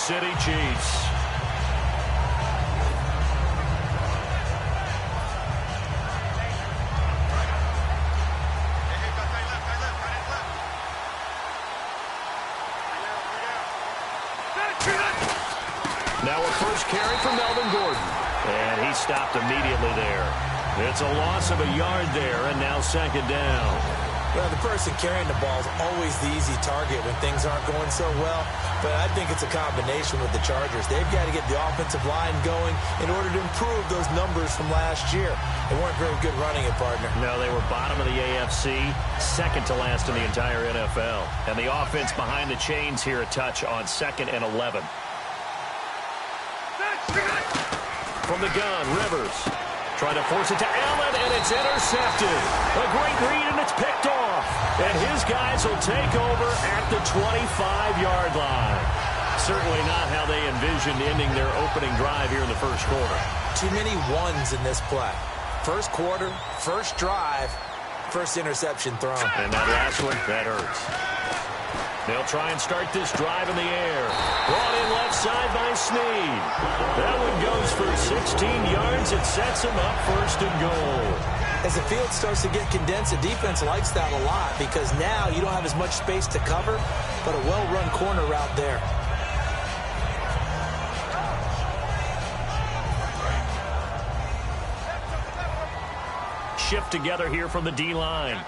City Chiefs. Now a first carry for Melvin Gordon. And he stopped immediately there. It's a loss of a yard there, and now second down. Well, the person carrying the ball is always the easy target when things aren't going so well. But I think it's a combination with the Chargers. They've got to get the offensive line going in order to improve those numbers from last year. They weren't very good running it, partner. No, they were bottom of the AFC, second to last in the entire NFL. And the offense behind the chains here a touch on 2nd and 11. From the gun, Rivers. Trying to force it to Allen, and it's intercepted. A great read, and it's picked off. And his guys will take over at the 25-yard line. Certainly not how they envisioned ending their opening drive here in the first quarter. Too many ones in this play. First quarter, first drive, first interception thrown. And that last one, that hurts. They'll try and start this drive in the air. Brought in left side by Snead. That one goes for 16 yards. It sets him up 1st and goal. As the field starts to get condensed, the defense likes that a lot because now you don't have as much space to cover, but a well-run corner route there. Shift together here from the D-line.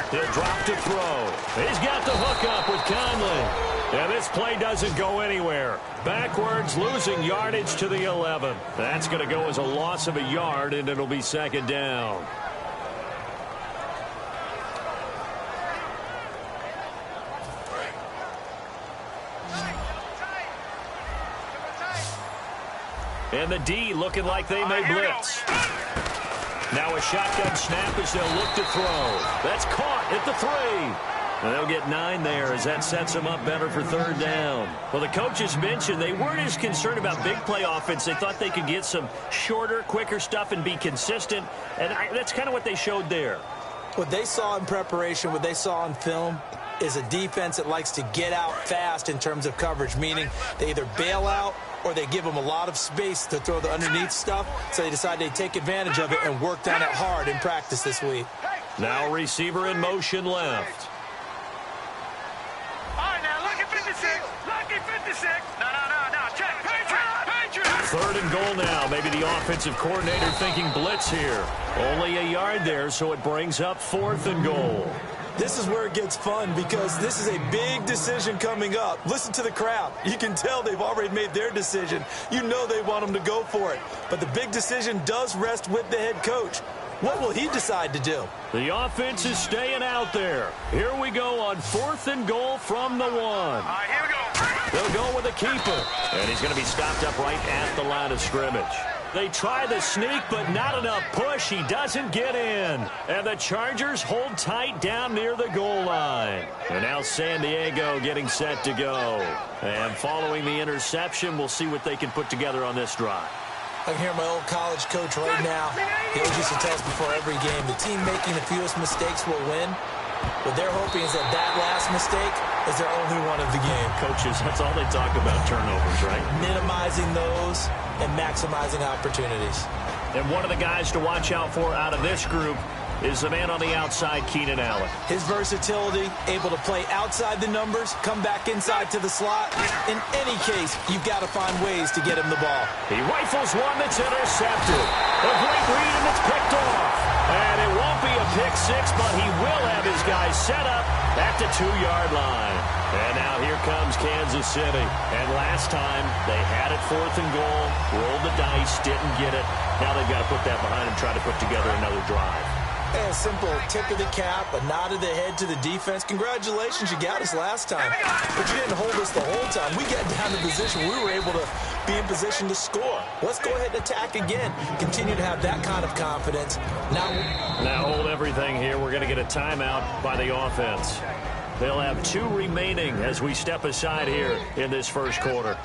He'll drop to throw. He's got the hook up with Conley. And this play doesn't go anywhere. Backwards, losing yardage to the 11. That's going to go as a loss of a yard, and it'll be second down. And the D looking like they may blitz. Now a shotgun snap as they'll look to throw. That's caught at the 3. And they'll get 9 there as that sets them up better for 3rd down. Well, the coaches mentioned they weren't as concerned about big play offense. They thought they could get some shorter, quicker stuff and be consistent. And that's kind of what they showed there. What they saw in preparation, what they saw in film, is a defense that likes to get out fast in terms of coverage, meaning they either bail out or they give them a lot of space to throw the underneath stuff, so they decide they take advantage of it and worked on it hard in practice this week. Now receiver in motion left. All right, now, lucky 56. Lucky 56. No. Check. Patriots. 3rd and goal now. Maybe the offensive coordinator thinking blitz here. Only a yard there, so it brings up 4th and goal. This is where it gets fun because this is a big decision coming up. Listen to the crowd. You can tell they've already made their decision. You know they want them to go for it. But the big decision does rest with the head coach. What will he decide to do? The offense is staying out there. Here we go on 4th and goal from the 1. All right, here we go. They'll go with a keeper. And he's going to be stopped up right at the line of scrimmage. They try the sneak, but not enough push. He doesn't get in. And the Chargers hold tight down near the goal line. And now San Diego getting set to go. And following the interception, we'll see what they can put together on this drive. I can hear my old college coach right now. He always used to tell us before every game, the team making the fewest mistakes will win. What they're hoping is that last mistake is their only one of the game. Coaches, that's all they talk about, turnovers, right? Minimizing those and maximizing opportunities. And one of the guys to watch out for out of this group is the man on the outside, Keenan Allen. His versatility, able to play outside the numbers, come back inside to the slot. In any case, you've got to find ways to get him the ball. He rifles one that's intercepted. A great read, and it's picked off. And it won't be a pick 6, but he will have his guys set up at the 2-yard line. And now here comes Kansas City. And last time, they had it 4th and goal, rolled the dice, didn't get it. Now they've got to put that behind them, try to put together another drive. A simple tip of the cap, a nod of the head to the defense. Congratulations, you got us last time. But you didn't hold us the whole time. We got down to position. We were able to be in position to score. Let's go ahead and attack again. Continue to have that kind of confidence. Now hold everything here. We're going to get a timeout by the offense. They'll have 2 remaining as we step aside here in this first quarter.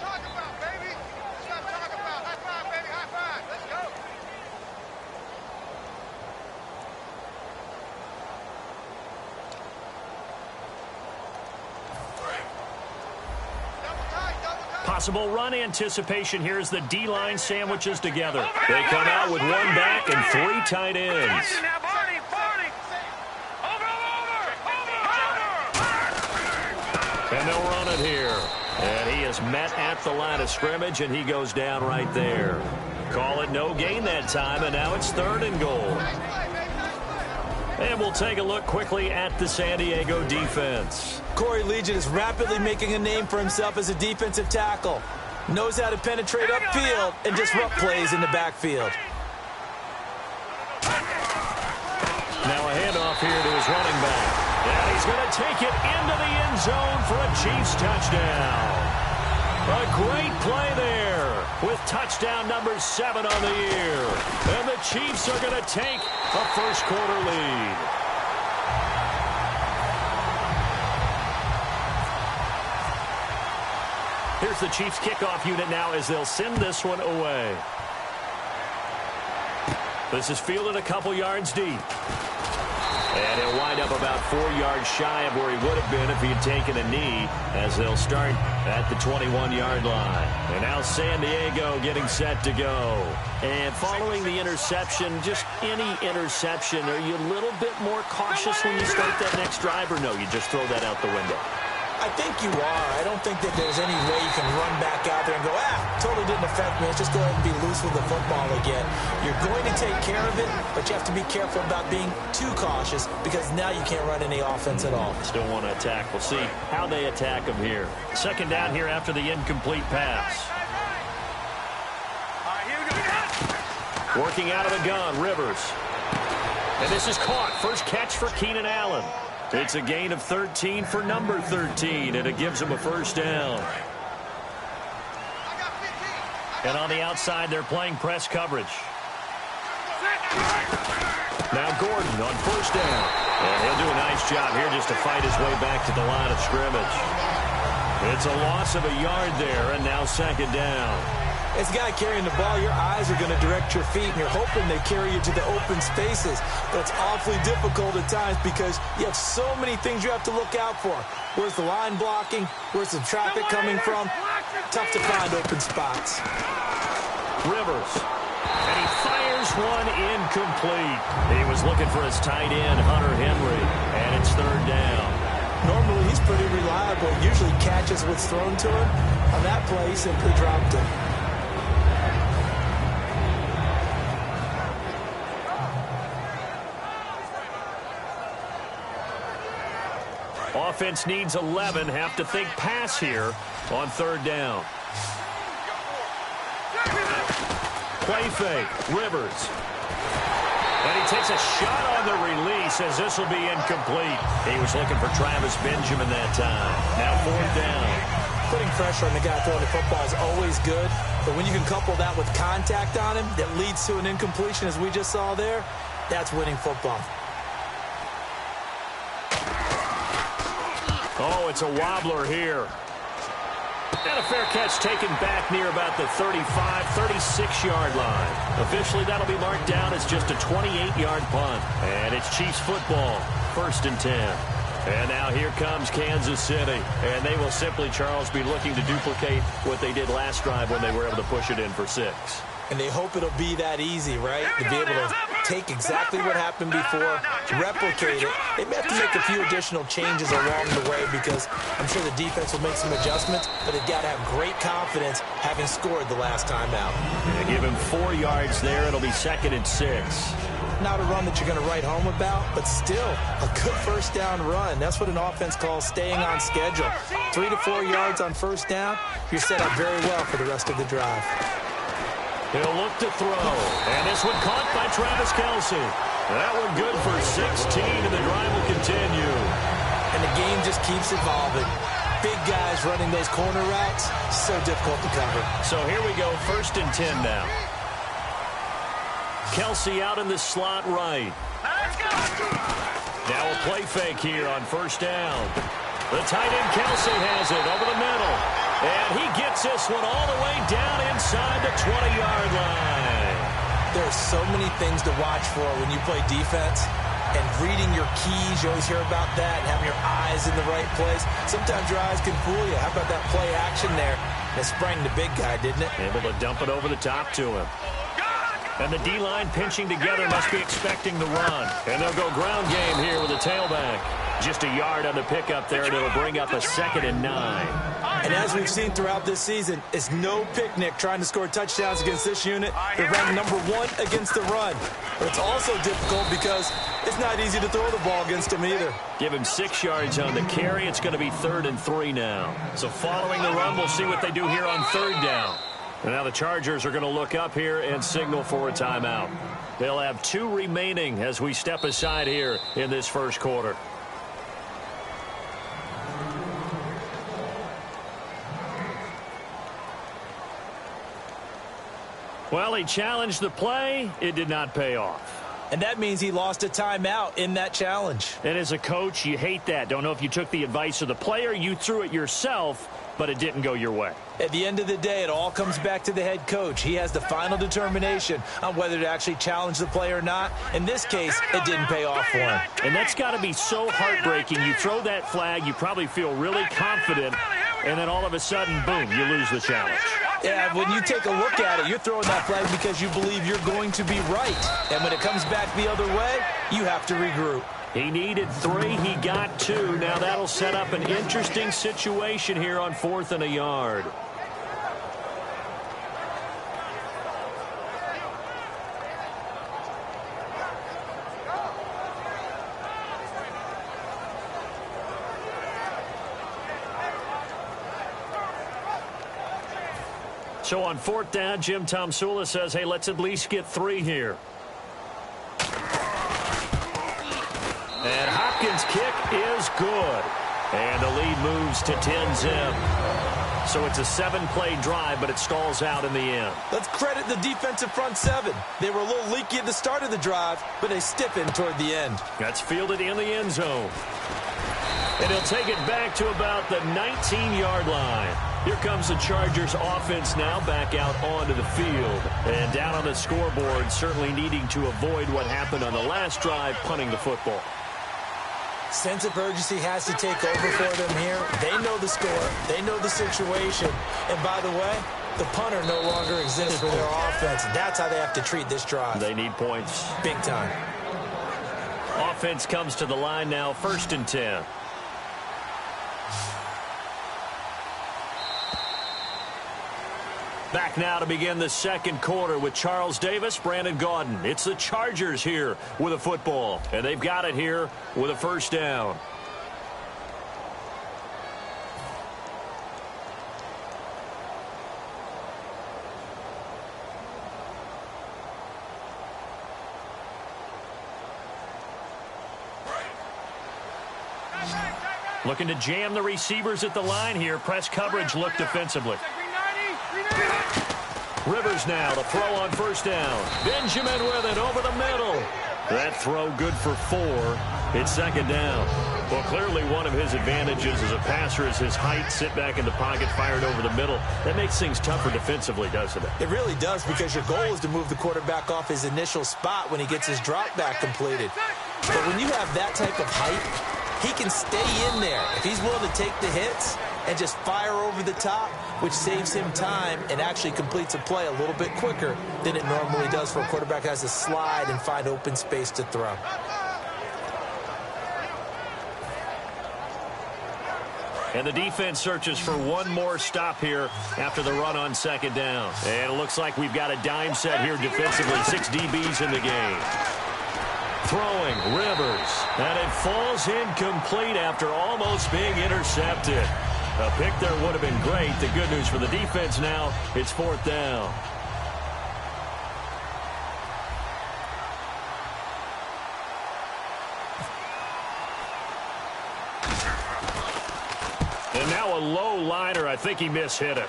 Possible run anticipation here as the D-line sandwiches together. They come out with one back and 3 tight ends. And they'll run it here. And he is met at the line of scrimmage, and he goes down right there. Call it no gain that time, and now it's 3rd and goal. And we'll take a look quickly at the San Diego defense. Corey Legion is rapidly making a name for himself as a defensive tackle. Knows how to penetrate upfield and disrupt plays in the backfield. Now a handoff here to his running back. And he's going to take it into the end zone for a Chiefs touchdown. A great play there with touchdown number 7 on the year. And the Chiefs are going to take a first-quarter lead. Here's the Chiefs kickoff unit now as they'll send this one away. This is fielded a couple yards deep. And he'll wind up about 4 yards shy of where he would have been if he had taken a knee, as they'll start at the 21-yard line. And now San Diego getting set to go. And following the interception, just any interception, are you a little bit more cautious when you start that next drive, or no, you just throw that out the window? I think you are. I don't think that there's any way you can run back out there and go, totally didn't affect me. Let's just go ahead and be loose with the football again. You're going to take care of it, but you have to be careful about being too cautious because now you can't run any offense at all. Still want to attack. We'll see how they attack him here. 2nd down here after the incomplete pass. Working out of the gun, Rivers. And this is caught. First catch for Keenan Allen. It's a gain of 13 for number 13, and it gives him a first down. And on the outside, they're playing press coverage. Now Gordon on first down. And he'll do a nice job here just to fight his way back to the line of scrimmage. It's a loss of a yard there, and now 2nd down. As a guy carrying the ball, your eyes are going to direct your feet, and you're hoping they carry you to the open spaces. But it's awfully difficult at times because you have so many things you have to look out for. Where's the line blocking? Where's the traffic coming from? Tough to find open spots. Rivers. And he fires one incomplete. He was looking for his tight end, Hunter Henry, and it's 3rd down. Normally, he's pretty reliable. Usually catches what's thrown to him. On that play, he simply dropped it. Offense needs 11. Have to think pass here on 3rd down. Play fake. Rivers. And he takes a shot on the release as this will be incomplete. He was looking for Travis Benjamin that time. Now 4th down. Putting pressure on the guy throwing the football is always good, but when you can couple that with contact on him that leads to an incompletion, as we just saw there, that's winning football. Oh, it's a wobbler here. And a fair catch taken back near about the 35, 36-yard line. Officially, that'll be marked down as just a 28-yard punt. And it's Chiefs football, 1st and 10. And now here comes Kansas City. And they will simply, Charles, be looking to duplicate what they did last drive when they were able to push it in for 6. And they hope it'll be that easy, right? To be able to take exactly what happened before, replicate it. They may have to make a few additional changes along the way because I'm sure the defense will make some adjustments, but they've got to have great confidence having scored the last time out. They give him 4 yards there. It'll be 2nd and 6. Not a run that you're going to write home about, but still a good 1st down run. That's what an offense calls staying on schedule. 3 to 4 yards on 1st down, you're set up very well for the rest of the drive. He'll look to throw. And this one caught by Travis Kelce. That one good for 16, and the drive will continue. And the game just keeps evolving. Big guys running those corner routes, so difficult to cover. So here we go, 1st and 10 now. Kelce out in the slot right. Now a play fake here on 1st down. The tight end Kelce has it over the middle. And he gets this one all the way down inside the 20-yard line. There are so many things to watch for when you play defense. And reading your keys, you always hear about that, and having your eyes in the right place. Sometimes your eyes can fool you. How about that play action there? That sprang the big guy, didn't it? Able to dump it over the top to him. And the D-line pinching together must be expecting the run. And they'll go ground game here with a tailback. Just a yard on the pickup there, and it'll bring up a 2nd and 9. And as we've seen throughout this season, it's no picnic trying to score touchdowns against this unit. They're ranked number 1 against the run. But it's also difficult because it's not easy to throw the ball against them either. Give him 6 yards on the carry. It's going to be 3rd and 3 now. So following the run, we'll see what they do here on 3rd down. And now the Chargers are going to look up here and signal for a timeout. They'll have 2 remaining as we step aside here in this first quarter. Well, he challenged the play. It did not pay off. And that means he lost a timeout in that challenge. And as a coach, you hate that. Don't know if you took the advice of the player, you threw it yourself, but it didn't go your way. At the end of the day, it all comes back to the head coach. He has the final determination on whether to actually challenge the play or not. In this case, it didn't pay off for him. And that's got to be so heartbreaking. You throw that flag, you probably feel really confident, and then all of a sudden, boom, you lose the challenge. Yeah, when you take a look at it, you're throwing that flag because you believe you're going to be right. And when it comes back the other way, you have to regroup. He needed 3. He got 2. Now that'll set up an interesting situation here on 4th and a yard. So on 4th down, Jim Tomsula says, hey, let's at least get 3 here. And Hopkins' kick is good. And the lead moves to 10-zip. So it's a 7-play drive, but it stalls out in the end. Let's credit the defensive front 7. They were a little leaky at the start of the drive, but they stiffened toward the end. That's fielded in the end zone. And he'll take it back to about the 19-yard line. Here comes the Chargers offense now back out onto the field. And down on the scoreboard, certainly needing to avoid what happened on the last drive, punting the football. Sense of urgency has to take over for them here. They know the score. They know the situation. And by the way, the punter no longer exists for their offense. That's how they have to treat this drive. They need points. Big time. Offense comes to the line now, 1st and 10. Back now to begin the second quarter with Charles Davis, Brandon Gaudin. It's the Chargers here with a football, and they've got it here with a 1st down. Looking to jam the receivers at the line here. Press coverage look defensively. Rivers now to throw on 1st down. Benjamin with it over the middle. That throw good for 4. It's 2nd down. Well, clearly one of his advantages as a passer is his height. Sit back in the pocket, fired over the middle. That makes things tougher defensively, doesn't it? It really does, because your goal is to move the quarterback off his initial spot when he gets his drop back completed. But when you have that type of height, he can stay in there if he's willing to take the hits and just fire over the top, which saves him time and actually completes a play a little bit quicker than it normally does for a quarterback who has to slide and find open space to throw. And the defense searches for one more stop here after the run on 2nd down. And it looks like we've got a dime set here defensively. 6 DBs in the game. Throwing, Rivers, and it falls incomplete after almost being intercepted. A pick there would have been great. The good news for the defense now, it's 4th down. And now a low liner. I think he mishit it.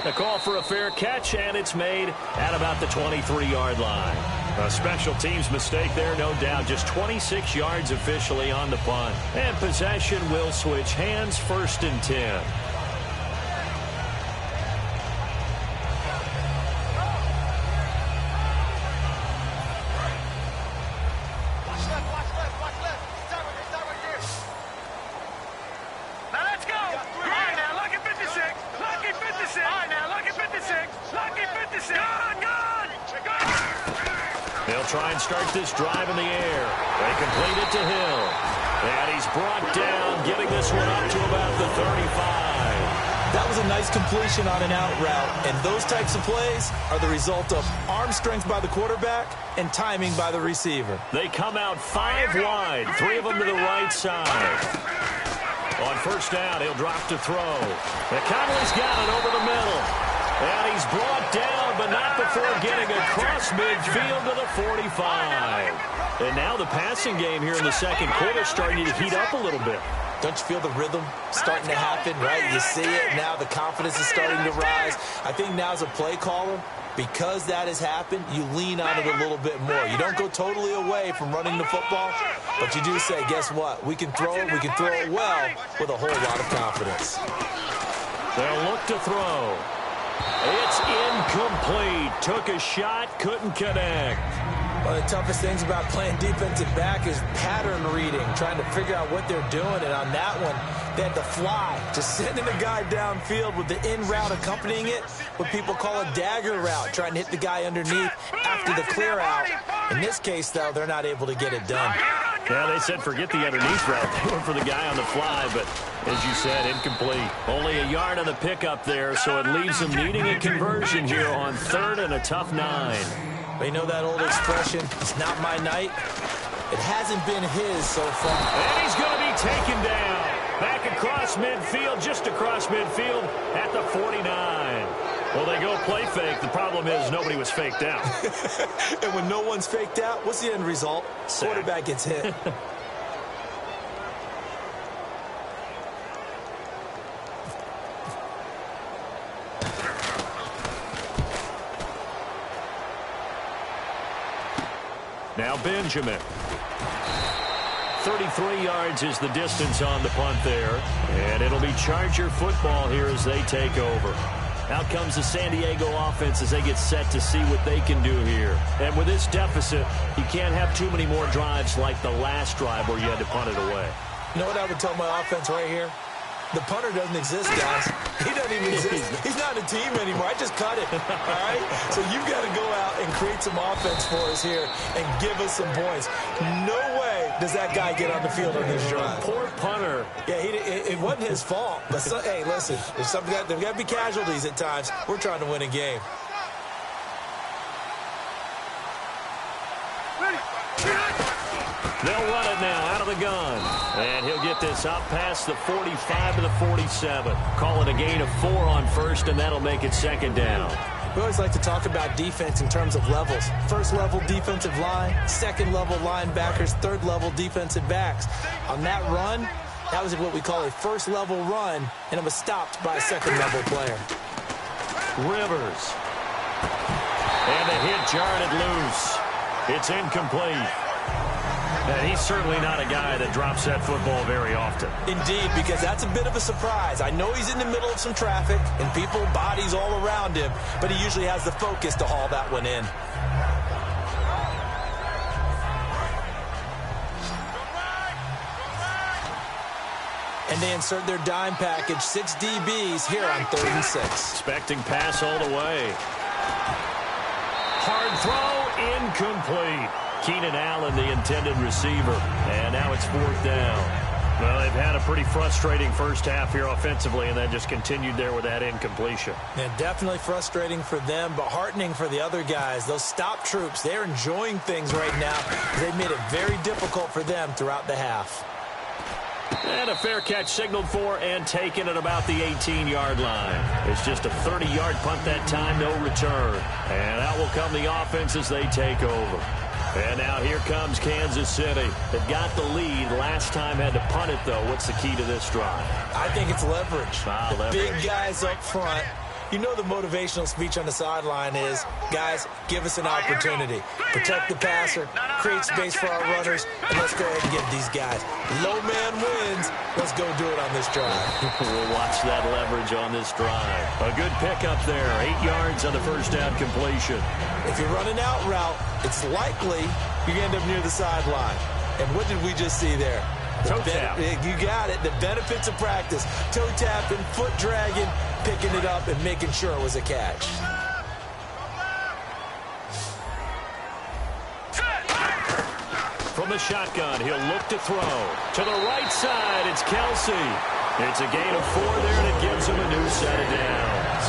A call for a fair catch, and it's made at about the 23-yard line. A special teams mistake there, no doubt. Just 26 yards officially on the punt. And possession will switch hands, 1st and 10. try and start this drive in the air. They complete it to Hill. And he's brought down, getting this one up to about the 35. That was a nice completion on an out route, and those types of plays are the result of arm strength by the quarterback and timing by the receiver. They come out 5 wide, 3 of them to the right side. On first down, he'll drop to throw. And Conley's got it over the middle. And he's brought down, but not before getting across midfield to the 45. And now the passing game here in the second quarter starting to heat up a little bit. Don't you feel the rhythm starting to happen, right? You see it now. The confidence is starting to rise. I think now as a play caller, because that has happened, you lean on it a little bit more. You don't go totally away from running the football, but you do say, guess what? We can throw it. We can throw it well with a whole lot of confidence. They'll look to throw. It's incomplete. Took a shot, couldn't connect. One of the toughest things about playing defensive back is pattern reading, trying to figure out what they're doing. And on that one, they had to fly, just sending a guy downfield with the in route accompanying it, what people call a dagger route, trying to hit the guy underneath after the clear out. In this case, though, they're not able to get it done. Yeah, they said forget the underneath route. They went for the guy on the fly, but as you said, incomplete. Only a yard on the pickup there, so it leaves them needing a conversion here on 3rd and a tough 9. They know that old expression, it's not my night. It hasn't been his so far. And he's going to be taken down. Back across midfield, just across midfield at the 49. Well, they go play fake. The problem is nobody was faked out. And when no one's faked out, what's the end result? Sack. Quarterback gets hit. Now Benjamin. 33 yards is the distance on the punt there. And it'll be Charger football here as they take over. Out comes the San Diego offense as they get set to see what they can do here. And with this deficit, you can't have too many more drives like the last drive where you had to punt it away. You know what I would tell my offense right here? The punter doesn't exist, guys. He doesn't even exist. He's not a team anymore. I just cut it, all right? So you've got to go out and create some offense for us here and give us some points. No way does that guy get on the field on this drive. Poor punter. Yeah, it wasn't his fault. But, hey, listen, there's got to be casualties at times. We're trying to win a game. They'll run it now out of the gun. And he'll get this up past the 45 to the 47. Call it a gain of 4 on first, and that'll make it 2nd down. We always like to talk about defense in terms of levels. First level defensive line, second level linebackers, third level defensive backs. On that run, that was what we call a first level run, and it was stopped by a second level player. Rivers. And the hit jarred it loose. It's incomplete. And he's certainly not a guy that drops that football very often. Indeed, because that's a bit of a surprise. I know he's in the middle of some traffic and people, bodies all around him, but he usually has the focus to haul that one in. And they insert their dime package, 6 DBs here on 3rd and 6. Expecting pass all the way. Hard throw, incomplete. Keenan Allen, the intended receiver. And now it's 4th down. Well, they've had a pretty frustrating first half here offensively, and then just continued there with that incompletion. Yeah, definitely frustrating for them, but heartening for the other guys. Those stop troops, they're enjoying things right now. They've made it very difficult for them throughout the half. And a fair catch signaled for and taken at about the 18-yard line. It's just a 30-yard punt that time, no return. And out will come the offense as they take over. And now here comes Kansas City. They've got the lead. Last time had to punt it, though. What's the key to this drive? I think it's leverage. Leverage. Big guys up front. You know the motivational speech on the sideline is, guys, give us an opportunity. Protect the passer, create space for our runners, and let's go ahead and get these guys. Low man wins. Let's go do it on this drive. We'll watch that leverage on this drive. A good pickup there. 8 yards on the first down completion. If you're running out route, it's likely you end up near the sideline. And what did we just see there? Toe tap. You got it. The benefits of practice. Toe tapping, foot dragging, picking it up, and making sure it was a catch. the shotgun. He'll look to throw. To the right side, it's Kelsey. It's a gain of 4 there, and it gives him a new set of downs.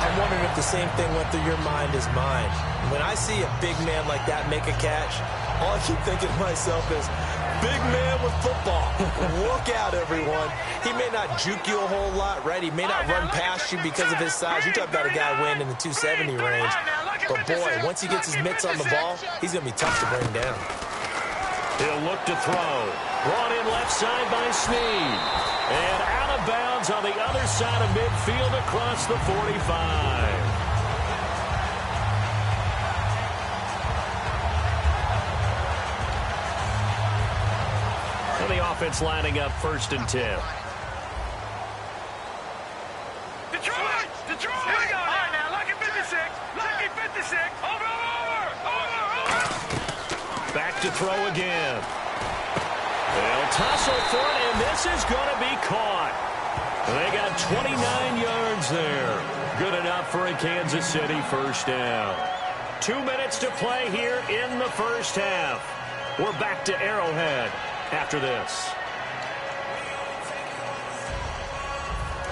I'm wondering if the same thing went through your mind as mine. When I see a big man like that make a catch, all I keep thinking to myself is, big man with football. Look out, everyone. He may not juke you a whole lot, right? He may not run past you because of his size. You're talking about a guy weighing in the 270 range. But, boy, once he gets his mitts on the ball, he's going to be tough to bring down. He'll look to throw. Brought in left side by Snead. And out of bounds on the other side of midfield across the 45. The offense lining up 1st and 10. Detroit! Detroit! Here we go now. Lucky 56. Lucky 56. Over. Back to throw again. They'll tussle for it, and this is going to be caught. They got 29 yards there. Good enough for a Kansas City 1st down. 2 minutes to play here in the 1st half. We're back to Arrowhead after this.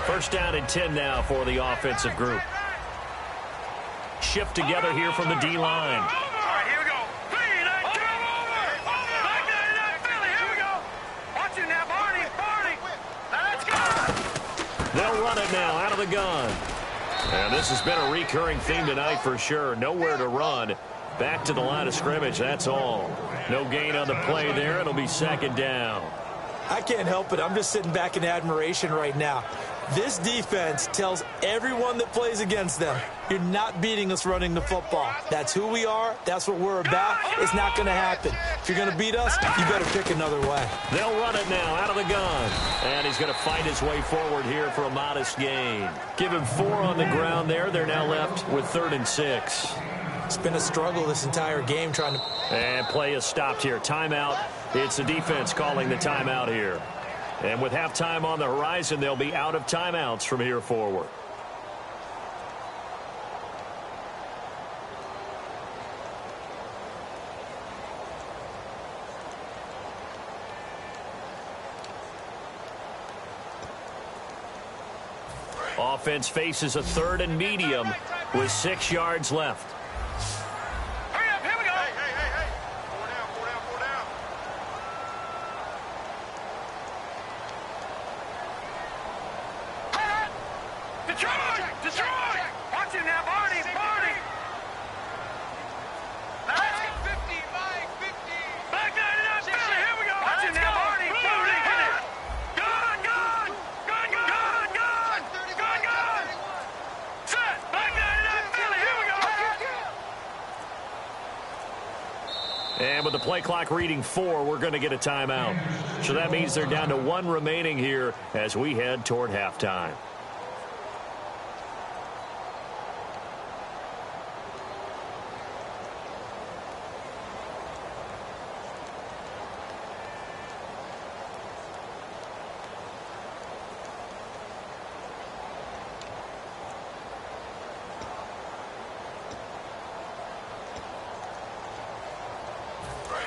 1st down and 10 now for the offensive group. Shift together here from the D-line. All right, here we go. 3-9, Back 99, Philly. Here we go. Watch it now, Barney. Now let's go. They'll run it now out of the gun. And this has been a recurring theme tonight for sure. Nowhere to run. Back to the line of scrimmage, that's all. No gain on the play there. It'll be 2nd down. I can't help it. I'm just sitting back in admiration right now. This defense tells everyone that plays against them, you're not beating us running the football. That's who we are. That's what we're about. It's not going to happen. If you're going to beat us, you better pick another way. They'll run it now out of the gun. And he's going to fight his way forward here for a modest gain. Give him 4 on the ground there. They're now left with 3rd and 6. It's been a struggle this entire game trying to... And play is stopped here. Timeout. It's the defense calling the timeout here. And with halftime on the horizon, they'll be out of timeouts from here forward. Offense faces a 3rd and medium with 6 yards left. Hurry up, here we go. Hey. 4 down. Detroit! Watch it now, Barney. That's 50, Mike, 50. Back 99, Philly. Here we go. Watch it now, Barney. Hit it. Gun. Set. Back 99, Philly. Here we go. And with the play clock reading 4, we're going to get a timeout. So that means they're down to 1 remaining here as we head toward halftime.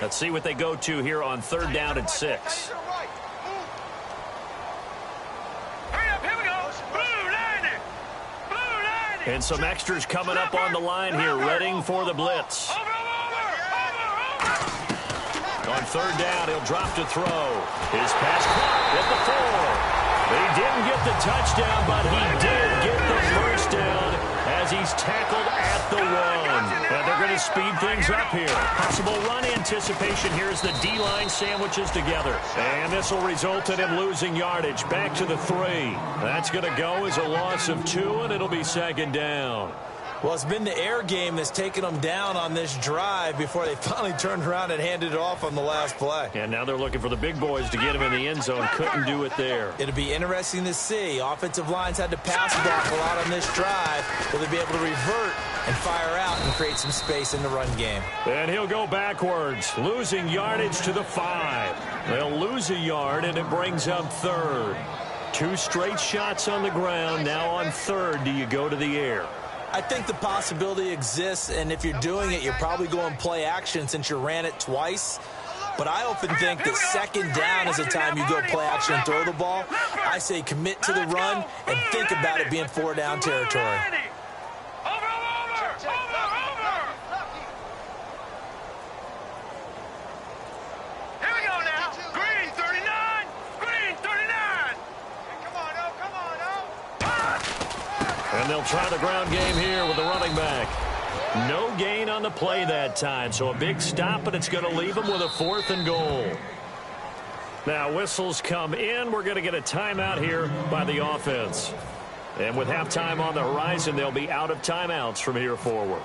Let's see what they go to here on 3rd down and 6. Hurry up, here we go. Blue line. And some extras coming up on the line here, readying for the blitz. Over. On 3rd down, he'll drop to throw. His pass caught at the 4. He didn't get the touchdown, but he did get the 1st down as he's tackled at the 1. And they're going to speed things up here. Possible run anticipation here as the D-line sandwiches together. And this will result in him losing yardage. Back to the 3. That's going to go as a loss of 2, and it'll be 2nd down. Well, it's been the air game that's taken them down on this drive before they finally turned around and handed it off on the last play. And now they're looking for the big boys to get him in the end zone. Couldn't do it there. It'll be interesting to see. Offensive lines had to pass block a lot on this drive. Will they be able to revert and fire out and create some space in the run game? And he'll go backwards, losing yardage to the 5. They'll lose a yard, and it brings up 3rd. 2 straight shots on the ground. Now on 3rd, do you go to the air? I think the possibility exists, and if you're doing it, you're probably going play action since you ran it twice. But I often think that second down is the time you go play action and throw the ball. I say commit to the run and think about it being 4-down territory. And they'll try the ground game here with the running back. No gain on the play that time, so a big stop, but it's going to leave them with a 4th and goal. Now whistles come in. We're going to get a timeout here by the offense. And with halftime on the horizon, they'll be out of timeouts from here forward.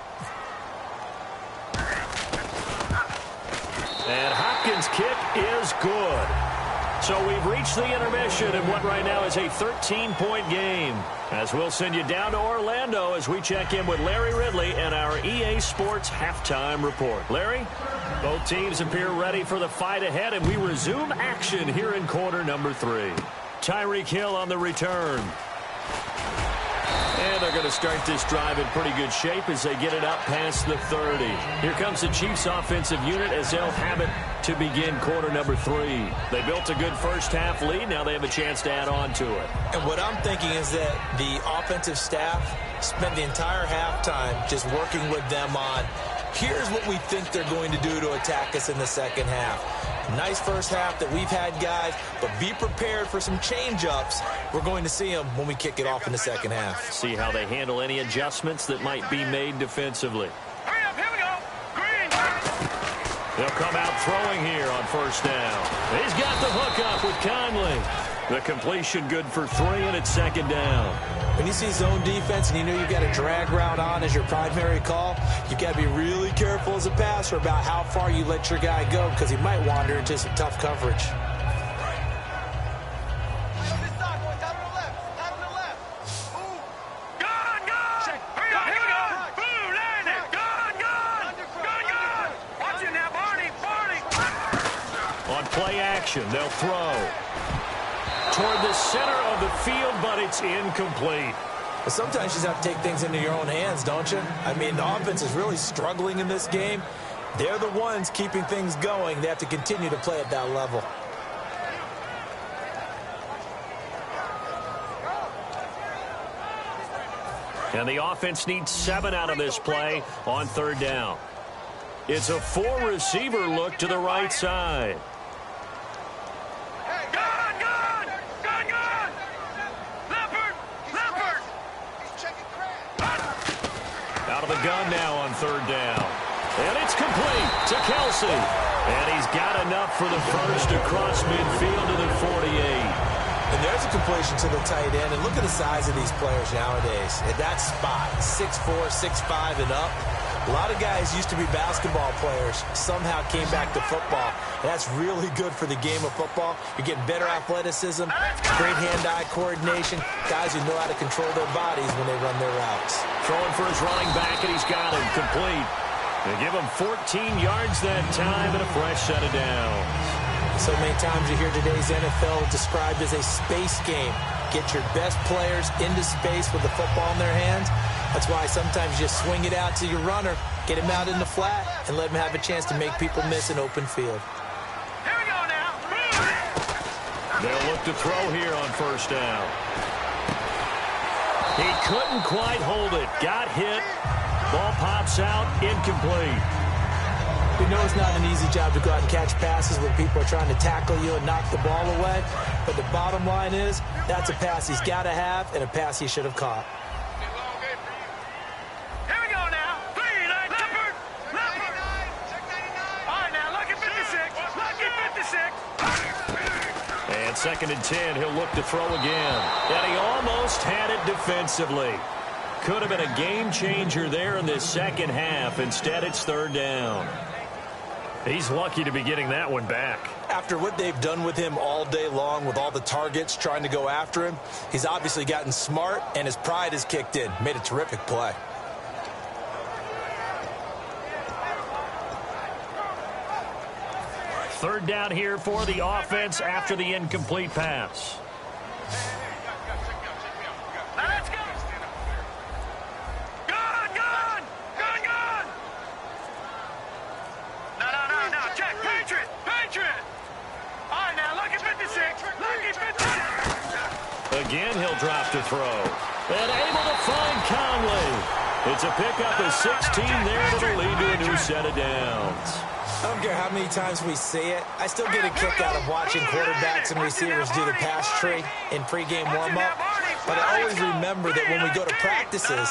And Hopkins' kick is good. So we've reached the intermission in what right now is a 13-point game. As we'll send you down to Orlando as we check in with Larry Ridley and our EA Sports halftime report. Larry, both teams appear ready for the fight ahead, and we resume action here in quarter number 3. Tyreek Hill on the return. And they're going to start this drive in pretty good shape as they get it up past the 30. Here comes the Chiefs offensive unit as they'll have it to begin quarter number 3. They built a good first half lead. Now they have a chance to add on to it. And what I'm thinking is that the offensive staff spent the entire halftime just working with them on, here's what we think they're going to do to attack us in the second half. Nice first half that we've had, guys, but be prepared for some change-ups. We're going to see them when we kick it off in the second half. See how they handle any adjustments that might be made defensively. Hurry up, here we go. Green. They'll come out throwing here on first down. He's got the hook up with Conley. The completion good for 3, and it's second down. When you see zone defense and you know you've got a drag route on as your primary call, you've got to be really careful as a passer about how far you let your guy go because he might wander into some tough coverage. On play action, they'll throw toward the center of the field, but it's incomplete. But sometimes you just have to take things into your own hands, don't you? I mean, the offense is really struggling in this game. They're the ones keeping things going. They have to continue to play at that level. And the offense needs 7 out of this play on third down. It's a 4-receiver look to the right side. Out of the gun now on third down. And it's complete to Kelsey. And he's got enough for the first across midfield to the 48. And there's a completion to the tight end. And look at the size of these players nowadays. At that spot, 6'4", 6'5", and up. A lot of guys used to be basketball players, somehow came back to football. And that's really good for the game of football. You're getting better athleticism, great hand-eye coordination, guys who know how to control their bodies when they run their routes. Throwing for his running back, and he's got him complete. They give him 14 yards that time and a fresh set of downs. So many times you hear today's NFL described as a space game. Get your best players into space with the football in their hands. That's why sometimes you just swing it out to your runner, get him out in the flat, and let him have a chance to make people miss an open field. Here we go now. They'll look to throw here on first down. He couldn't quite hold it. Got hit. Ball pops out. Incomplete. We know it's not an easy job to go out and catch passes when people are trying to tackle you and knock the ball away. But the bottom line is, that's a pass he's got to have and a pass he should have caught. Here we go now. 39, Leopard. All right, now, lucky 56. Lucky 56. And second and 10, he'll look to throw again. And he almost had it defensively. Could have been a game changer there in this second half. Instead, it's third down. He's lucky to be getting that one back. After what they've done with him all day long with all the targets trying to go after him, he's obviously gotten smart and his pride has kicked in. Made a terrific play. Third down here for the offense after the incomplete pass. Let's go. Gun. No. Check. Patriot. drop to throw. And able to find Conley. It's a pickup of 16 there to the lead to a new set of downs. I don't care how many times we say it. I still get a kick out of watching quarterbacks and receivers do the pass tree in pregame warm-up. But I always remember that when we go to practices,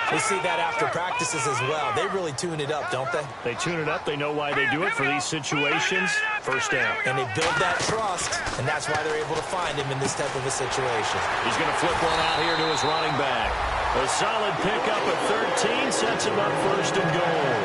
we see that after practices as well. They really tune it up, don't they? They tune it up. They know why they do it for these situations. First down. And they build that trust, and that's why they're able to find him in this type of a situation. He's going to flip one out here to his running back. A solid pickup of 13 sets him up first and goal.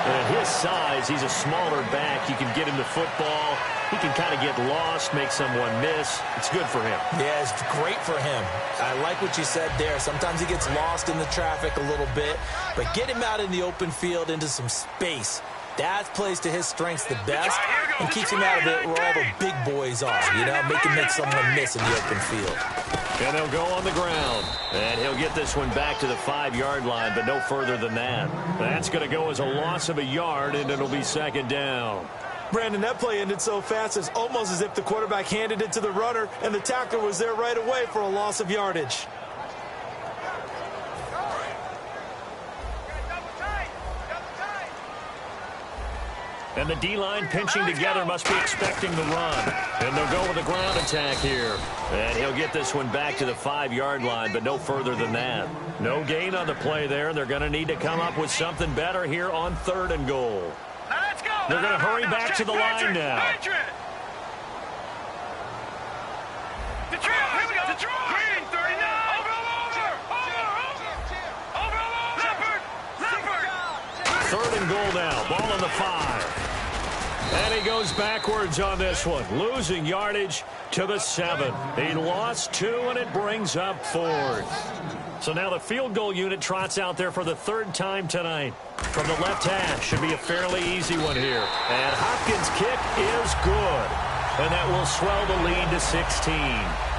And at his size, he's a smaller back. You can get him the football. He can kind of get lost, make someone miss. It's good for him. Yeah, it's great for him. I like what you said there. Sometimes he gets lost in the traffic a little bit, but get him out in the open field into some space. That plays to his strengths the best and keeps him out of it where all the big boys are, you know, make someone miss in the open field. And they'll go on the ground. And he'll get this one back to the 5-yard line, but no further than that. That's going to go as a loss of a yard, and it'll be second down. Brandon, that play ended so fast, it's almost as if the quarterback handed it to the runner, and the tackler was there right away for a loss of yardage. And the D-line pinching together must be expecting the run. And they'll go with a ground attack here. And he'll get this one back to the 5-yard line, but no further than that. No gain on the play there. They're going to need to come up with something better here on 3rd and goal. Let's go. They're going to hurry back to the line now. Detroit, here we go. Detroit. Green, 39. Leopard. 3rd and goal now. Ball on the 5. And he goes backwards on this one, losing yardage to the 7. He lost 2, and it brings up 4th. So now the field goal unit trots out there for the 3rd time tonight. From the left hash, should be a fairly easy one here. And Hopkins' kick is good. And that will swell the lead to 16.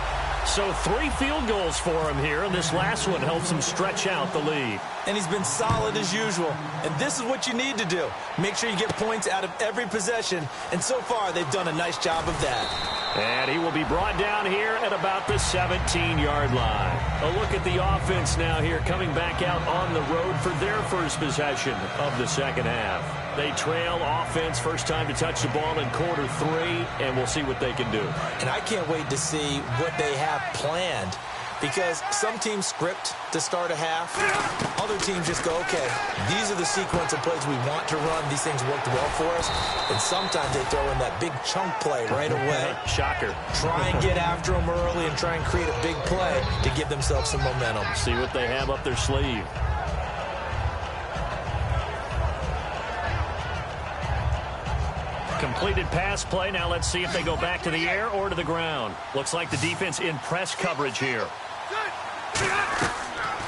So 3 field goals for him here, and this last one helps him stretch out the lead. And he's been solid as usual. And this is what you need to do. Make sure you get points out of every possession. And so far, they've done a nice job of that. And he will be brought down here at about the 17-yard line. A look at the offense now here, coming back out on the road for their first possession of the second half. They trail offense, first time to touch the ball in quarter 3, and we'll see what they can do. And I can't wait to see what they have planned, because some teams script to start a half. Other teams just go, okay, these are the sequence of plays we want to run. These things worked well for us. And sometimes they throw in that big chunk play right away. Shocker. Try and get after them early and try and create a big play to give themselves some momentum. See what they have up their sleeve. Completed pass play. Now let's see if they go back to the air or to the ground. Looks like the defense in press coverage here.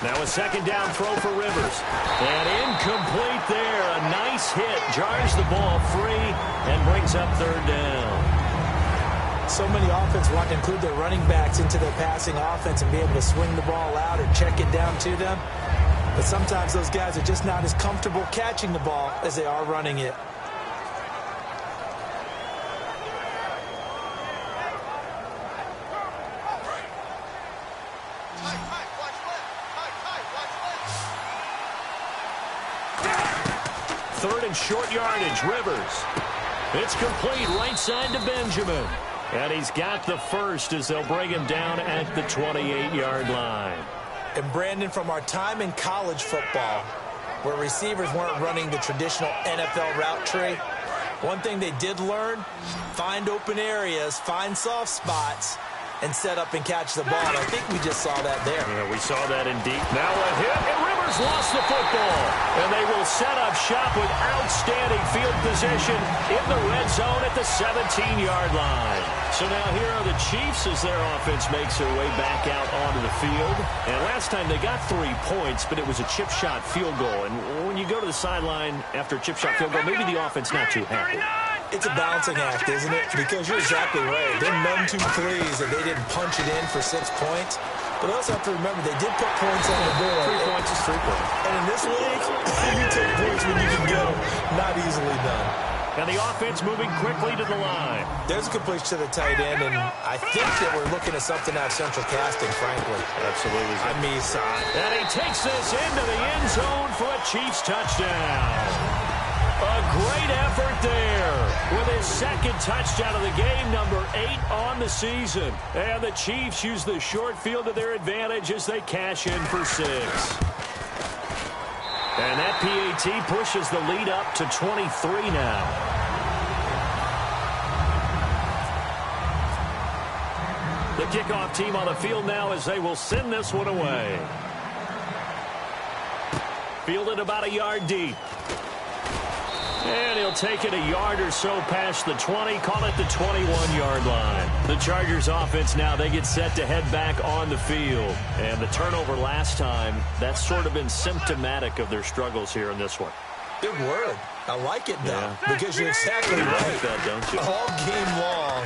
Now a second down throw for Rivers. And incomplete there. A nice hit. Jars the ball free and brings up 3rd down. So many offense want to include their running backs into their passing offense and be able to swing the ball out or check it down to them. But sometimes those guys are just not as comfortable catching the ball as they are running it. Third and short yardage, Rivers. It's complete right side to Benjamin. And he's got the first as they'll bring him down at the 28-yard line. And Brandon, from our time in college football, where receivers weren't running the traditional NFL route tree, one thing they did learn, find open areas, find soft spots, and set up and catch the ball. I think we just saw that there. Yeah, we saw that indeed. Now a hit, and Rivers lost the football. And they will set up shop with outstanding field position in the red zone at the 17-yard line. So now here are the Chiefs as their offense makes their way back out onto the field. And last time they got 3 points, but it was a chip shot field goal. And when you go to the sideline after a chip shot field goal, maybe the offense not too happy. It's a balancing act, isn't it? Because you're exactly right. They're none too pleased that they didn't punch it in for 6 points. But also have to remember, they did put points on the board. 3 points is 3 points. And in this league, you take points when you can get them. Not easily done. And the offense moving quickly to the line. There's a completion to the tight end, and I think that we're looking at something out of central casting, frankly. Absolutely. I mean, and he takes this into the end zone for a Chiefs touchdown. A great effort there with his second touchdown of the game, number 8 on the season. And the Chiefs use the short field to their advantage as they cash in for 6. And that PAT pushes the lead up to 23 now. The kickoff team on the field now as they will send this one away. Fielded about a yard deep. And he'll take it a yard or so past the 20, call it the 21-yard line. The Chargers offense now, they get set to head back on the field. And the turnover last time, that's sort of been symptomatic of their struggles here in this one. Good word. I like it, though, because you're exactly right. You like that, don't you? All game long,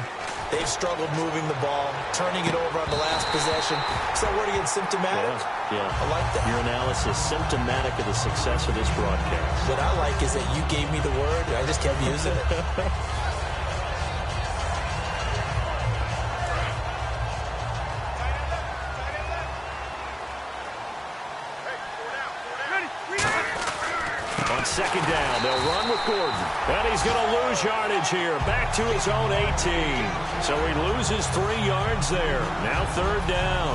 they've struggled moving the ball, turning it over on the last possession. So word again, symptomatic? Yeah. I like that. Your analysis, symptomatic of the success of this broadcast. What I like is that you gave me the word, and I just kept using it. On second down, they'll run with Gordon. And he's going to lose yardage here. Back to his own 18. So he loses 3 yards there. Now third down.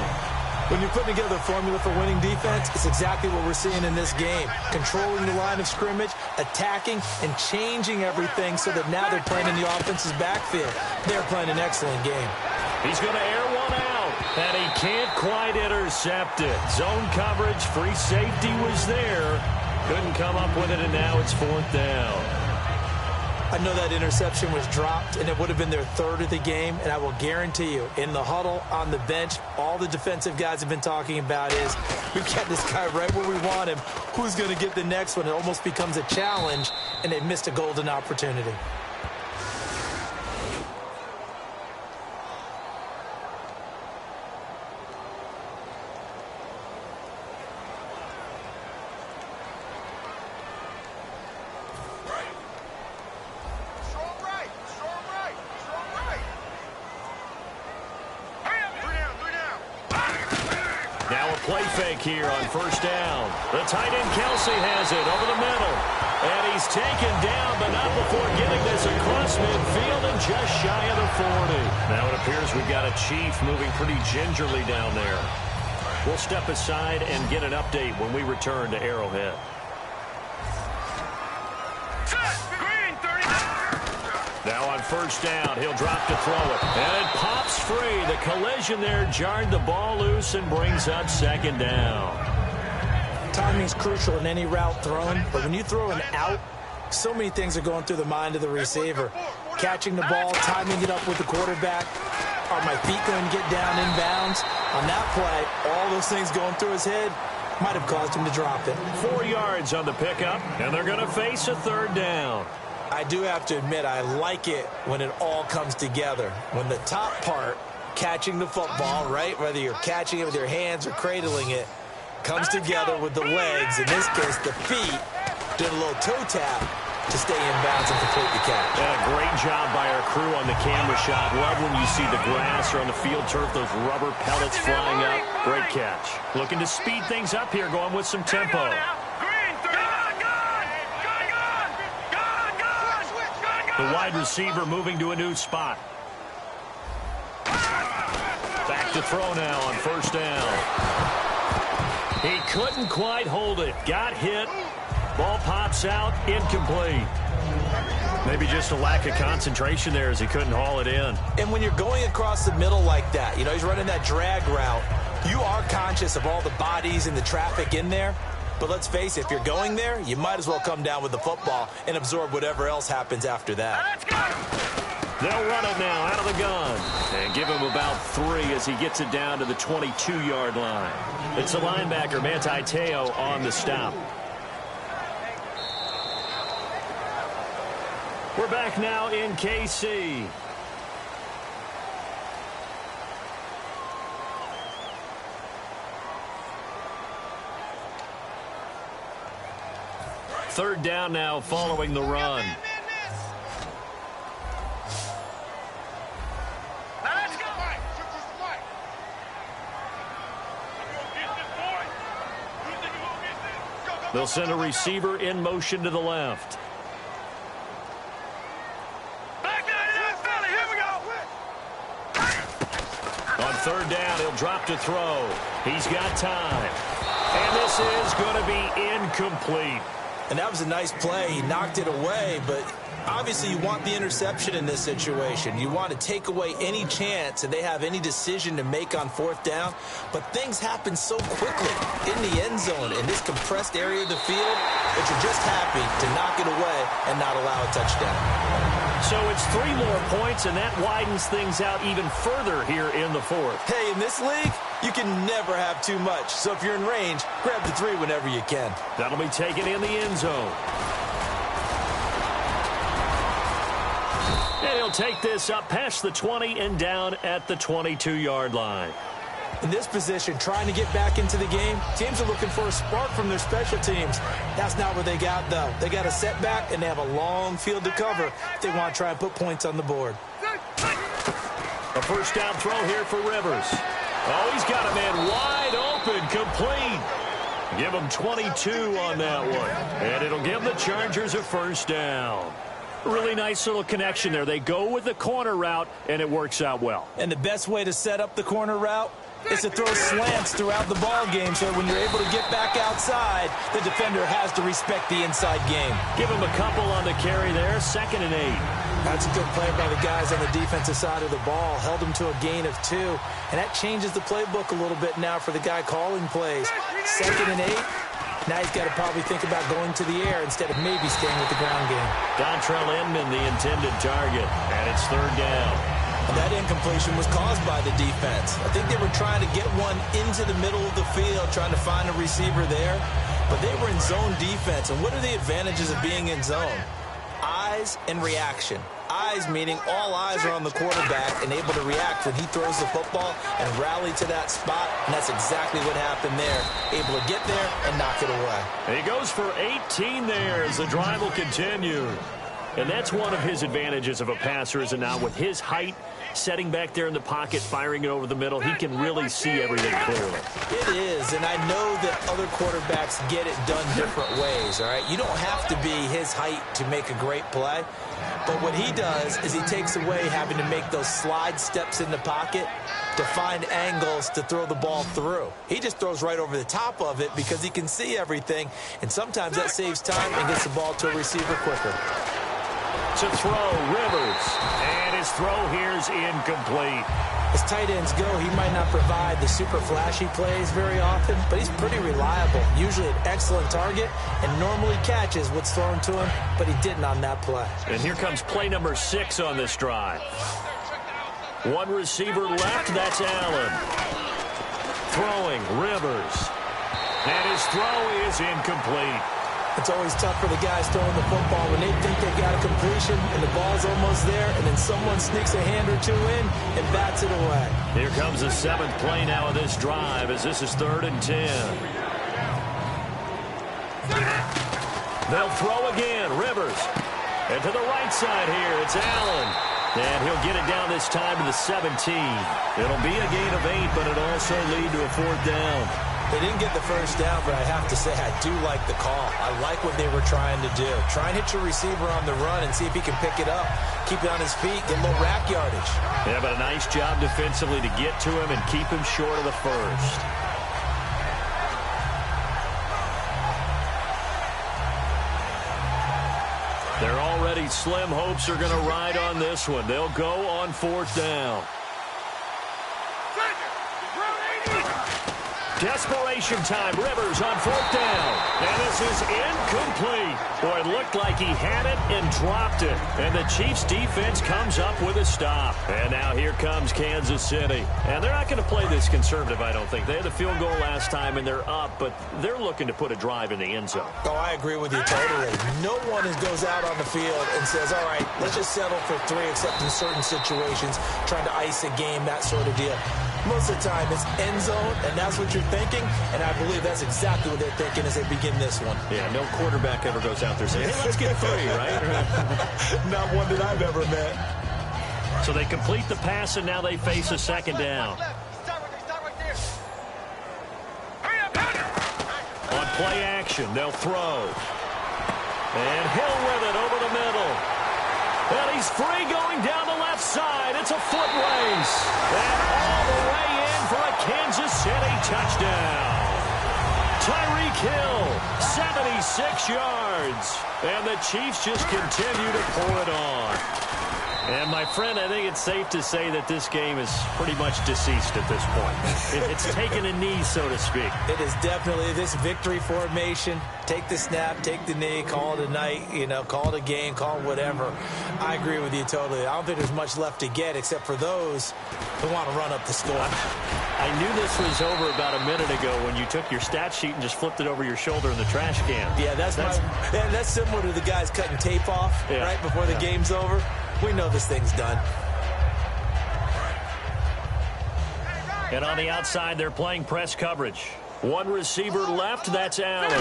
When you're putting together a formula for winning defense, it's exactly what we're seeing in this game. Controlling the line of scrimmage, attacking, and changing everything so that now they're playing in the offense's backfield. They're playing an excellent game. He's going to air one out, and he can't quite intercept it. Zone coverage, free safety was there. Couldn't come up with it, and now it's 4th down. I know that interception was dropped, and it would have been their 3rd of the game, and I will guarantee you, in the huddle, on the bench, all the defensive guys have been talking about is, we've got this guy right where we want him. Who's going to get the next one? It almost becomes a challenge, and they missed a golden opportunity. Play fake here on first down. The tight end Kelsey has it over the middle. And he's taken down, but not before getting this across midfield and just shy of the 40. Now it appears we've got a Chief moving pretty gingerly down there. We'll step aside and get an update when we return to Arrowhead. Now on first down, he'll drop to throw it. And it pops free. The collision there jarred the ball loose and brings up second down. Timing's crucial in any route thrown, but when you throw an out, so many things are going through the mind of the receiver. Catching the ball, timing it up with the quarterback. Are my feet going to get down inbounds? On that play, all those things going through his head might have caused him to drop it. 4 yards on the pickup, and they're going to face a third down. I do have to admit, I like it when it all comes together. When the top part, catching the football, right, whether you're catching it with your hands or cradling it, comes together with the legs, in this case the feet, doing a little toe tap to stay in bounds and complete the catch. And a great job by our crew on the camera shot. Love when you see the grass or on the field turf, those rubber pellets flying up. Great catch. Looking to speed things up here, going with some tempo. The wide receiver moving to a new spot. Back to throw now on first down. He couldn't quite hold it. Got hit. Ball pops out. Incomplete. Maybe just a lack of concentration there as he couldn't haul it in. And when you're going across the middle like that, you know, he's running that drag route, you are conscious of all the bodies and the traffic in there. But let's face it, if you're going there, you might as well come down with the football and absorb whatever else happens after that. They'll run it now out of the gun and give him about 3 as he gets it down to the 22-yard line. It's the linebacker, Manti Te'o, on the stop. We're back now in KC. Third down now following the run. They'll send a receiver in motion to the left. Back 99 Philly, here we go. On third down, he'll drop to throw. He's got time. And this is going to be incomplete. And that was a nice play. He knocked it away, but obviously you want the interception in this situation. You want to take away any chance that they have any decision to make on fourth down. But things happen so quickly in the end zone in this compressed area of the field that you're just happy to knock it away and not allow a touchdown. So it's 3 more points, and that widens things out even further here in the fourth. Hey, in this league, you can never have too much. So if you're in range, grab the 3 whenever you can. That'll be taken in the end zone. And he'll take this up past the 20 and down at the 22-yard line. In this position, trying to get back into the game, teams are looking for a spark from their special teams. That's not what they got, though. They got a setback, and they have a long field to cover if they want to try and put points on the board. A first down throw here for Rivers. Oh, he's got a man wide open, complete. Give him 22 on that one. And it'll give the Chargers a first down. Really nice little connection there. They go with the corner route, and it works out well. And the best way to set up the corner route is to throw slants throughout the ball game so when you're able to get back outside, the defender has to respect the inside game. Give him a couple on the carry there, 2nd and 8. That's a good play by the guys on the defensive side of the ball. Held him to a gain of 2. And that changes the playbook a little bit now for the guy calling plays. 2nd and 8. Now he's got to probably think about going to the air instead of maybe staying with the ground game. Dontrell Inman, the intended target, and it's 3rd down. And that incompletion was caused by the defense. I think they were trying to get one into the middle of the field, trying to find a receiver there. But they were in zone defense. And what are the advantages of being in zone? Eyes and reaction. Eyes meaning all eyes are on the quarterback and able to react when he throws the football and rally to that spot. And that's exactly what happened there. Able to get there and knock it away. He goes for 18 there as the drive will continue. And that's one of his advantages of a passer, is now with his height, setting back there in the pocket, firing it over the middle, he can really see everything clearly. It is, and I know that other quarterbacks get it done different ways, all right? You don't have to be his height to make a great play, but what he does is he takes away having to make those slide steps in the pocket to find angles to throw the ball through. He just throws right over the top of it because he can see everything, and sometimes that saves time and gets the ball to a receiver quicker. To throw, Rivers, and his throw here is incomplete. As tight ends go, he might not provide the super flashy plays very often, but he's pretty reliable, usually an excellent target, and normally catches what's thrown to him, but he didn't on that play. And here comes play number 6 on this drive. One receiver left, that's Allen. Throwing, Rivers. And his throw is incomplete. It's always tough for the guys throwing the football when they think they've got a completion and the ball's almost there, and then someone sneaks a hand or 2 in and bats it away. Here comes the 7th play now of this drive as this is 3rd and 10. They'll throw again, Rivers. And to the right side here, it's Allen. And he'll get it down this time to the 17. It'll be a gain of 8, but it'll also lead to a 4th down. They didn't get the first down, but I have to say I do like the call. I like what they were trying to do. Try and hit your receiver on the run and see if he can pick it up. Keep it on his feet, get a little rack yardage. Yeah, but a nice job defensively to get to him and keep him short of the first. Their already slim hopes are going to ride on this one. They'll go on 4th down. Desperation time. Rivers on 4th down. And this is incomplete. Boy, it looked like he had it and dropped it. And the Chiefs defense comes up with a stop. And now here comes Kansas City. And they're not going to play this conservative, I don't think. They had the field goal last time and they're up, but they're looking to put a drive in the end zone. Oh, I agree with you totally. No one goes out on the field and says, all right, let's just settle for 3 except in certain situations, trying to ice a game, that sort of deal. Most of the time, it's end zone, and that's what you're thinking, and I believe that's exactly what they're thinking as they begin this one. Yeah, no quarterback ever goes out there saying, hey, let's get 3, right? Not one that I've ever met. So they complete the pass, and now they face a 2nd down. On play action, formation. They'll throw. And Hill with it over the middle. And he's free going down the left side. It's a foot race. And all the way in for a Kansas City touchdown. Tyreek Hill, 76 yards. And the Chiefs just continue to pour it on. And, my friend, I think it's safe to say that this game is pretty much deceased at this point. It's taken a knee, so to speak. It is definitely this victory formation. Take the snap, take the knee, call it a night, call it a game, call it whatever. I agree with you totally. I don't think there's much left to get except for those who want to run up the score. I knew this was over about a minute ago when you took your stat sheet and just flipped it over your shoulder in the trash can. Yeah, that's similar to the guys cutting tape off right before the game's over. We know this thing's done. And on the outside, they're playing press coverage. One receiver left, that's Allen.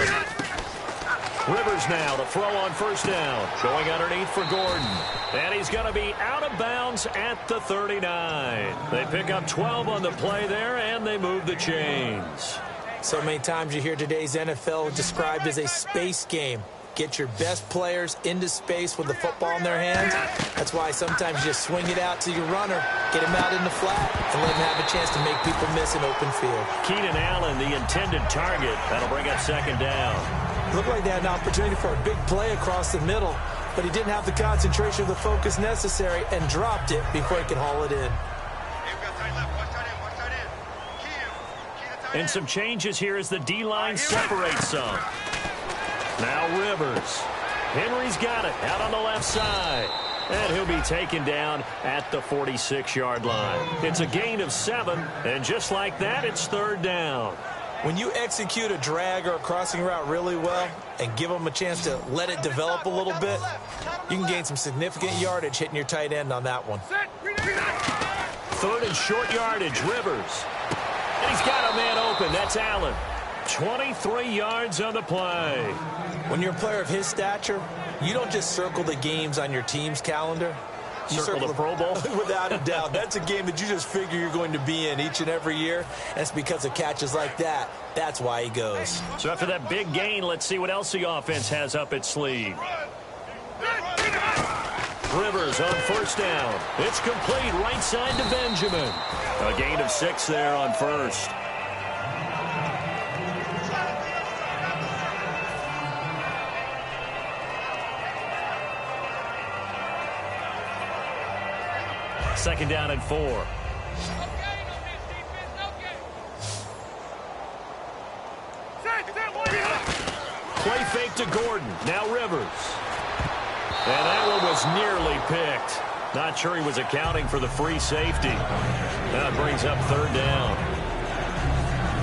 Rivers now to throw on first down. Going underneath for Gordon. And he's going to be out of bounds at the 39. They pick up 12 on the play there, and they move the chains. So many times you hear today's NFL described as a space game. Get your best players into space with the football in their hands. That's why sometimes you just swing it out to your runner, get him out in the flat, and let him have a chance to make people miss an open field. Keenan Allen, the intended target. That'll bring up second down. Looked like they had an opportunity for a big play across the middle, but he didn't have the concentration or the focus necessary and dropped it before he could haul it in. And some changes here as the D-line separates some. Now Rivers. Henry's got it out on the left side. And he'll be taken down at the 46-yard line. It's a gain of 7, and just like that, it's third down. When you execute a drag or a crossing route really well and give them a chance to let it develop a little bit, you can gain some significant yardage hitting your tight end on that one. Third and short yardage, Rivers. And he's got a man open. That's Allen. 23 yards on the play. When you're a player of his stature, you don't just circle the games on your team's calendar. You circle the Pro Bowl? Without a doubt. That's a game that you just figure you're going to be in each and every year. And it's because of catches like that. That's why he goes. So after that big gain, let's see what else the offense has up its sleeve. Rivers on first down. It's complete right side to Benjamin. A gain of 6 there on first. Second down and 4. Play fake to Gordon. Now Rivers. And that one was nearly picked. Not sure he was accounting for the free safety. That brings up third down.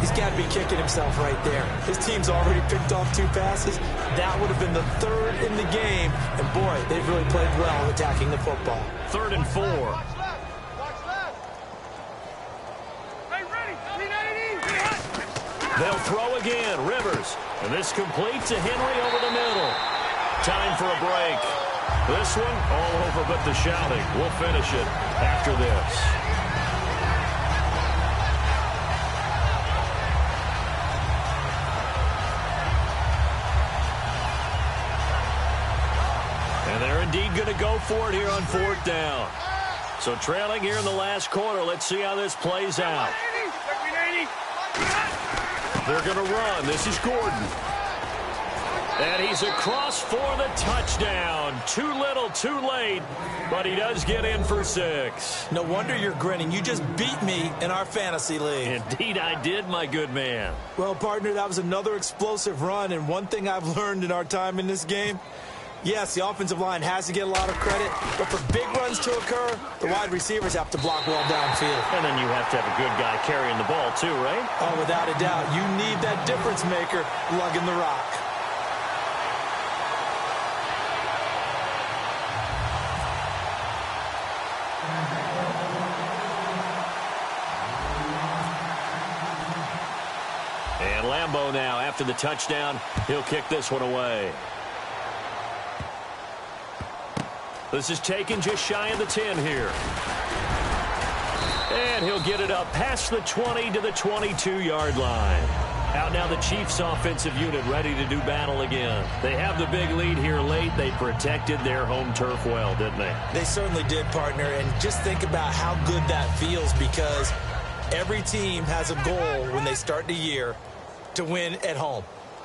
He's got to be kicking himself right there. His team's already picked off 2 passes. That would have been the third in the game. And, boy, they've really played well attacking the football. Third and 4. They'll throw again. Rivers. And this complete to Henry over the middle. Time for a break. This one all over but the shouting. We'll finish it after this. And they're indeed going to go for it here on fourth down. So trailing here in the last quarter. Let's see how this plays out. They're going to run. This is Gordon. And he's across for the touchdown. Too little, too late. But he does get in for 6. No wonder you're grinning. You just beat me in our fantasy league. Indeed I did, my good man. Well, partner, that was another explosive run. And one thing I've learned in our time in this game, yes, the offensive line has to get a lot of credit, but for big runs to occur, the wide receivers have to block well downfield. And then you have to have a good guy carrying the ball too, right? Oh, without a doubt. You need that difference maker lugging the rock. And Lambeau now, after the touchdown, he'll kick this one away. This is taken just shy of the 10 here. And he'll get it up past the 20 to the 22-yard line. Out now the Chiefs offensive unit ready to do battle again. They have the big lead here late. They protected their home turf well, didn't they? They certainly did, partner. And just think about how good that feels, because every team has a goal when they start the year to win at home.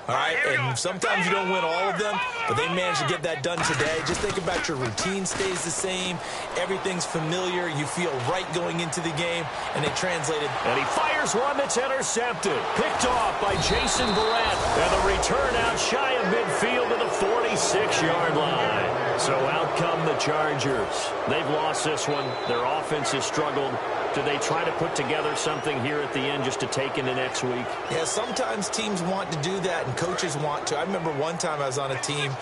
All right, and sometimes you don't win all of them, but they managed to get that done today. Just think about your routine stays the same. Everything's familiar. You feel right going into the game, and they translated. And he fires one that's intercepted. Picked off by Jason Verrett. And the return out shy of midfield to the 46-yard line. So out come the Chargers. They've lost this one. Their offense has struggled. Do they try to put together something here at the end just to take into next week? Yeah, sometimes teams want to do that and coaches want to. I remember one time I was on a team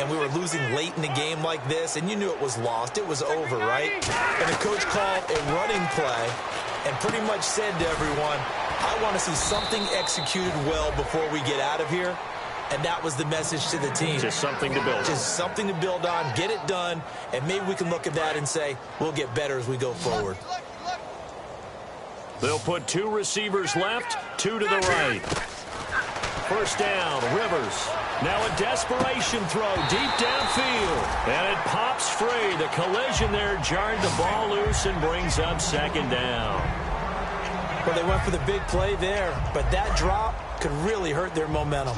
and we were losing late in the game like this, and you knew it was lost. It was over, right? And the coach called a running play and pretty much said to everyone, I want to see something executed well before we get out of here. And that was the message to the team. Just something to build on. Just something to build on, get it done, and maybe we can look at that and say, we'll get better as we go forward. They'll put two receivers left, two to the right. First down, Rivers. Now a desperation throw deep downfield. And it pops free. The collision there jarred the ball loose and brings up second down. Well, they went for the big play there, but that drop could really hurt their momentum.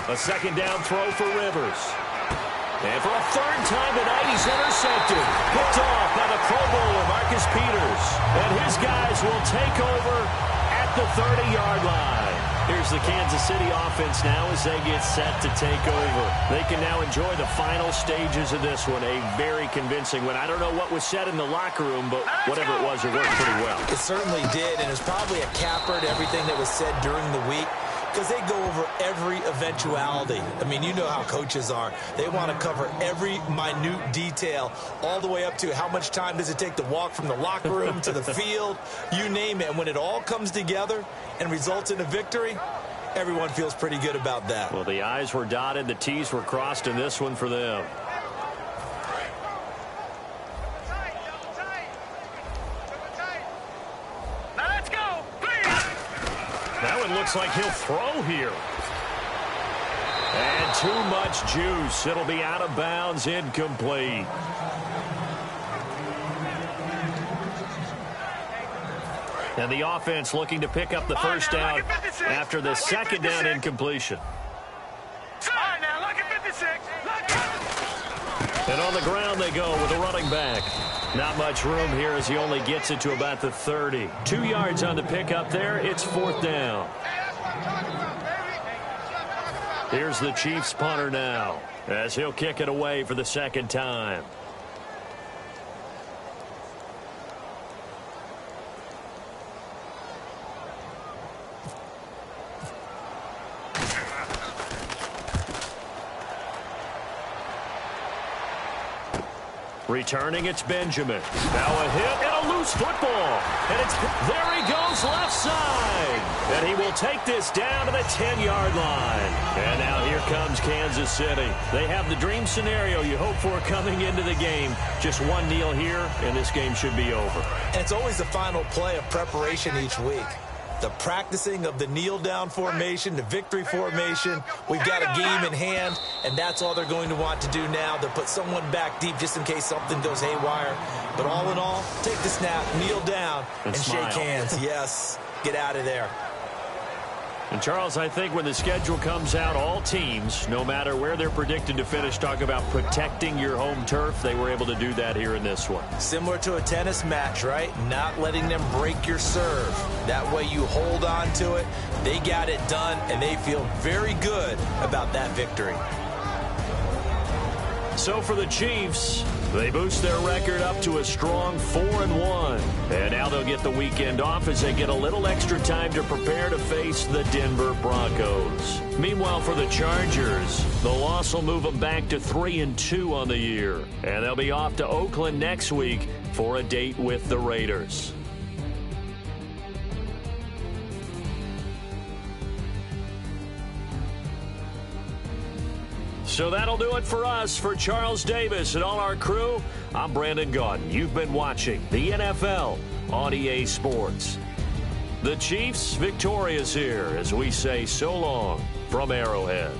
A second down throw for Rivers. And for a third time tonight, he's intercepted. Picked off by the Pro Bowler, Marcus Peters. And his guys will take over at the 30-yard line. Here's the Kansas City offense now as they get set to take over. They can now enjoy the final stages of this one. A very convincing one. I don't know what was said in the locker room, but whatever it was, it worked pretty well. It certainly did, and it's probably a capper to everything that was said during the week, because they go over every eventuality. I mean, you know how coaches are. They want to cover every minute detail, all the way up to how much time does it take to walk from the locker room to the field, you name it. And when it all comes together and results in a victory, everyone feels pretty good about that. Well, the I's were dotted, the T's were crossed in this one for them. That one looks like he'll throw here. And too much juice. It'll be out of bounds, incomplete. And the offense looking to pick up the first down after the second down incompletion. And on the ground they go with a running back. Not much room here as he only gets it to about the 30. 2 yards on the pickup there. It's fourth down. Here's the Chiefs punter now as he'll kick it away for the second time. Returning, it's Benjamin. Now a hit and a loose football. And there he goes left side. And he will take this down to the 10-yard line. And now here comes Kansas City. They have the dream scenario you hope for coming into the game. Just one kneel here, and this game should be over. And it's always the final play of preparation each week. The practicing of the kneel-down formation, the victory formation. We've got a game in hand, and that's all they're going to want to do now. They'll put someone back deep just in case something goes haywire. But all in all, take the snap, kneel down, and shake hands. Yes, get out of there. And, Charles, I think when the schedule comes out, all teams, no matter where they're predicted to finish, talk about protecting your home turf. They were able to do that here in this one. Similar to a tennis match, right? Not letting them break your serve. That way you hold on to it. They got it done, and they feel very good about that victory. So for the Chiefs, they boost their record up to a strong 4-1. And now they'll get the weekend off as they get a little extra time to prepare to face the Denver Broncos. Meanwhile, for the Chargers, the loss will move them back to 3-2 on the year. And they'll be off to Oakland next week for a date with the Raiders. So that'll do it for us. For Charles Davis and all our crew, I'm Brandon Gaudin. You've been watching the NFL on EA Sports. The Chiefs victorious here as we say so long from Arrowhead.